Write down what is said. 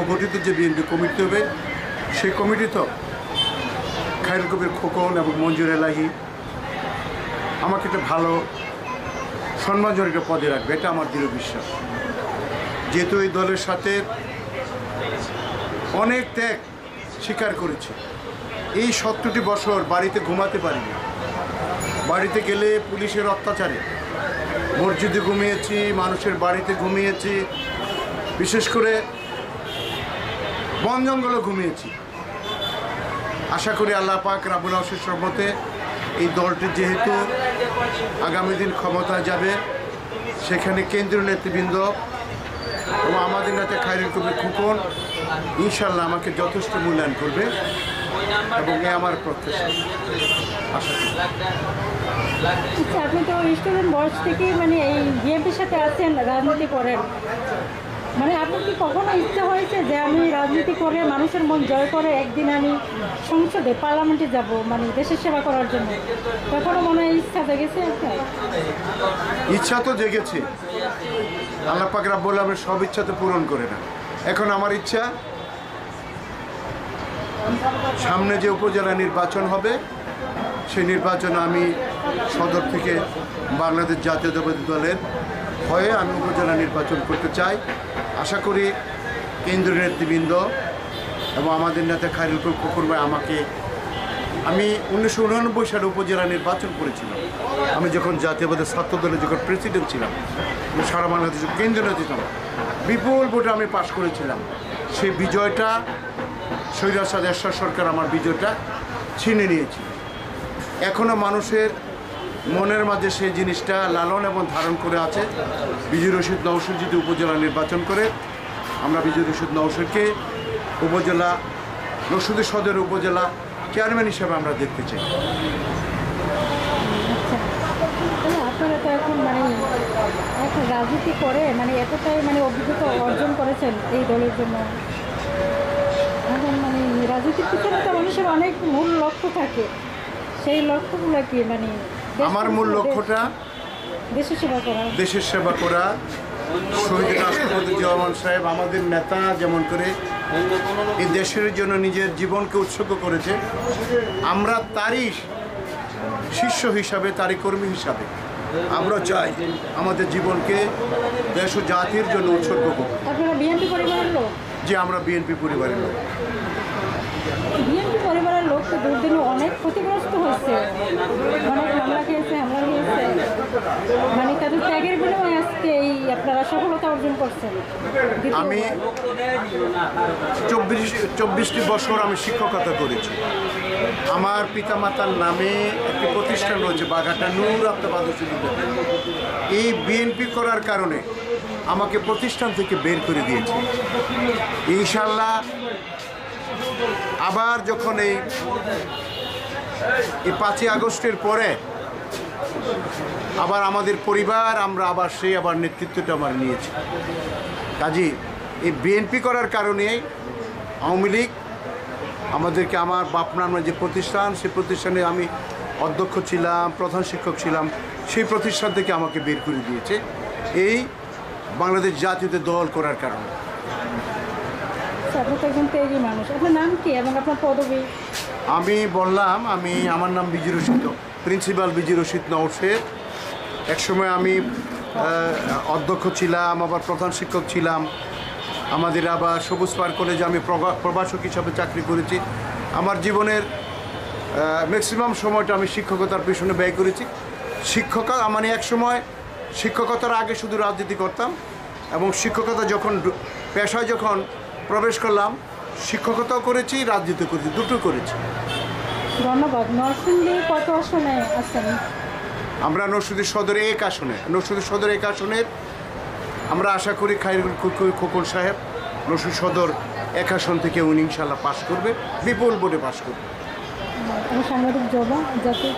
নবগঠিত যে BNP committee হবে সেই কমিটি তো খায়রুল কবির খোকন এবং মঞ্জুর এলাহি আমাকে একটা ভালো সম্মানজনক পদে রাখবে, এটা আমার দৃঢ় বিশ্বাস। যেহেতু এই দলের সাথে অনেক ত্যাগ স্বীকার করেছে, এই 70টি বছর বাড়িতে ঘুমাতে পারিনি, বাড়িতে গেলে পুলিশের অত্যাচারে মসজিদে ঘুমিয়েছি, মানুষের বাড়িতে ঘুমিয়েছি, বিশেষ করে বন জঙ্গলে ঘুমিয়েছি। আশা করি আল্লাহ পাক রাব্বুল আরশের রহমতে এই দলটি যেহেতু আগামী দিন ক্ষমতায় যাবে, সেখানে কেন্দ্রীয় নেতৃবৃন্দ এবং আমাদের নেতা খায়রুল কবির খোকন ইনশাল্লাহ আমাকে যথেষ্ট মূল্যায়ন করবে এবং এ আমার প্রত্যাশা। আশা করি। আচ্ছা, আপনি তো স্টুডেন্ট বয়স থেকে মানে এই বিএনপির সাথে আছেন, রাজনীতি করেন, মানে আপনার কি কখনো ইচ্ছা হয়েছে যে আমি রাজনীতি করে মানুষের মন জয় করে একদিন আমি সংসদে পার্লামেন্টে যাব, মানে দেশের সেবা করার জন্য? কখনো মনে হয় ইচ্ছা জেগেছে আপনার? ইচ্ছা তো জেগেছে, আল্লাহ পাক রাব্বুল আলামিন সব ইচ্ছা তো পূরণ করে না। এখন আমার ইচ্ছা সামনে যে উপজেলা নির্বাচন হবে সেই নির্বাচনে আমি সদর থেকে বাংলাদেশ জাতীয়তাবাদী দলের হয়ে আমি উপজেলা নির্বাচন করতে চাই। আশা করি কেন্দ্রীয় নেতৃবৃন্দ এবং আমাদের নেতা খায়রুল কবির খোকন ভাই আমাকে, আমি 1989 সালে উপজেলা নির্বাচন করেছিলাম, আমি যখন জাতীয়তাবাদী ছাত্র দলের যখন প্রেসিডেন্ট ছিলাম, সারা বাংলাদেশ কেন্দ্রীয় নেতৃত্ব বিপুল ভোটে আমি পাশ করেছিলাম। সেই বিজয়টা স্বৈরাচার এরশাদ সরকার আমার বিজয়টা ছিনে নিয়েছিল। এখনও মানুষের মনের মাঝে সেই জিনিসটা লালন এবং ধারণ করে আছে। বিজয় রশিদ নওশর যদি উপজেলা নির্বাচন করে, আমরা বিজয় রশিদ নওশরকে উপজেলা নরসিংদী সদর উপজেলা চেয়ারম্যান হিসেবে আমরা দেখতে চাই। আপনারা তো এখন মানে এখন রাজনীতি করে মানে এতটাই মানে অভিজ্ঞতা অর্জন করেছেন এই দলের জন্য, এখন মানে রাজনীতির পিছনে তো মানুষের অনেক মূল লক্ষ্য থাকে, সেই লক্ষ্যগুলো কি? মানে আমার মূল লক্ষ্যটা দেশের সেবা করা, দেশের সেবা করা। শহীদ রাষ্ট্রপতি জিয়া রহমান সাহেব আমাদের নেতা যেমন করে এই দেশের জন্য নিজের জীবনকে উৎসর্গ করেছে, আমরা তারই শিষ্য হিসাবে, তারই কর্মী হিসাবে আমরা চাই আমাদের জীবনকে দেশ ও জাতির জন্য উৎসর্গ করব। আপনারা বিএনপি পরিবারের লোক? যে আমরা বিএনপি পরিবারের লোক। বিএনপি পরিবারের লোক তো দুর্দিনে অনেক ক্ষতিগ্রস্ত হয়েছে, অনেক হামলা খেয়েছে, মানে তাদের ত্যাগের বিনিময়ে আজকে এই আপনারা সফলতা অর্জন করছেন। আমি 24টি বছর আমি শিক্ষকতা করেছি। আমার পিতামাতার নামে একটি প্রতিষ্ঠান রয়েছে বাঘাটা নূর আফতাব আদর্শ বিদ্যালয়। এই বিএনপি করার কারণে আমাকে প্রতিষ্ঠান থেকে বের করে দিয়েছে। ইনশাল্লাহ আবার যখন এই 5ই আগস্টের পরে আবার আমাদের পরিবার আমরা আবার নেতৃত্বটা আমার নিয়েছি। কাজী এই বিএনপি করার কারণে আওয়ামী লীগ আমাদেরকে, আমার বাপ নামের যে প্রতিষ্ঠান, সেই প্রতিষ্ঠানে আমি অধ্যক্ষ ছিলাম, প্রধান শিক্ষক ছিলাম, সেই প্রতিষ্ঠান থেকে আমাকে বের করে দিয়েছে এই বাংলাদেশ জাতীয় দল করার কারণে। আপনি তো একজন ত্যাগী মানুষ, আপনার নাম কি এবং আপনার পদবী? আমি বললাম, আমার নাম বিজয় রশিদ, প্রিন্সিপাল বিজয় রশিদ নওশর। একসময় আমি অধ্যক্ষ ছিলাম, আবার প্রধান শিক্ষক ছিলাম। আমাদের আবার সবুজ পার্ক কলেজে আমি প্রভাষক হিসাবে চাকরি করেছি। আমার জীবনের ম্যাক্সিমাম সময়টা আমি শিক্ষকতার পিছনে ব্যয় করেছি। মানে এক সময় শিক্ষকতার আগে শুধু রাজনীতি করতাম এবং শিক্ষকতা যখন পেশায় যখন প্রবেশ করলাম, শিক্ষকতাও করেছি, রাজনীতি করেছি, দুটো করেছি। ধন্যবাদ। নরসিংদী কত আসনে আছেন? আমরা নরসিংদী সদর 1 আসনে, নরসিংদী সদর 1 আসনের আমরা আশা করি খায়রুল কবির খোকন সাহেব নরসিংদী সদর 1 আসন থেকে উনি ইনশাল্লাহ পাশ করবে, বিপুল ভোটে পাশ করবে। সাংবাদিক জবা জাতীয়